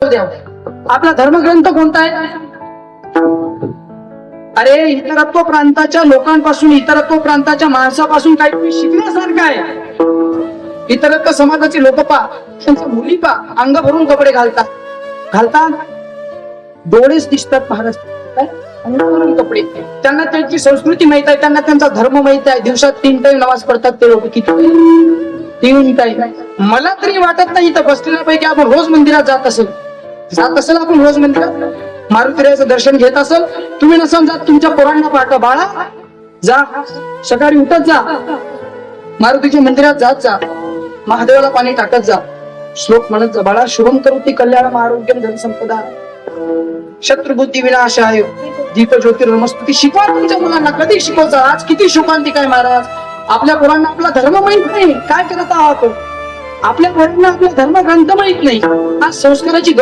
द्या, आपला धर्मग्रंथ कोणता आहे? अरे इतरत्व प्रांताच्या लोकांपासून, इतरत्व प्रांताच्या माणसापासून काही शिकण्यासारखं आहे. इतरत्व समाजाची लोक पा, त्यांच्या मुली पा, अंग भरून कपडे घालतात, डोळेच दिसतात महाराष्ट्रात, अंग भरून कपडे. त्यांना त्यांची संस्कृती माहित आहे, त्यांना त्यांचा धर्म माहित आहे. दिवसात 3 टाइम नमाज पडतात ते लोक. किती? 3 टाइम. मला तरी वाटत नाही इथं बसलेल्यापैकी आपण रोज मंदिरात जात असेल आपण रोज मंदिरात मारुतीरायाचं दर्शन घेत असेल. तुम्ही नसाल जात, तुमच्या पोरांना पाठवा, बाळा जा, सकाळी उठत जा, मारुतीच्या मंदिरात जात जा, महादेवाला पाणी टाकत जा, श्लोक म्हणत जा. बाळा शुभम करोति कल्याणम आरोग्यम धनसंपदा शत्रुबुद्धी विनाशाय दीप ज्योतिर्नमस्तुती. शिकवा तुमच्या मुलांना. कधी शिकवचा? आज किती शोकांतिक आहे महाराज. आपल्या पोरांना आपला धर्म माहित नाही. काय करत आहात? आपल्या पोरांना आपला धर्मग्रंथ माहित नाही. आज संस्काराची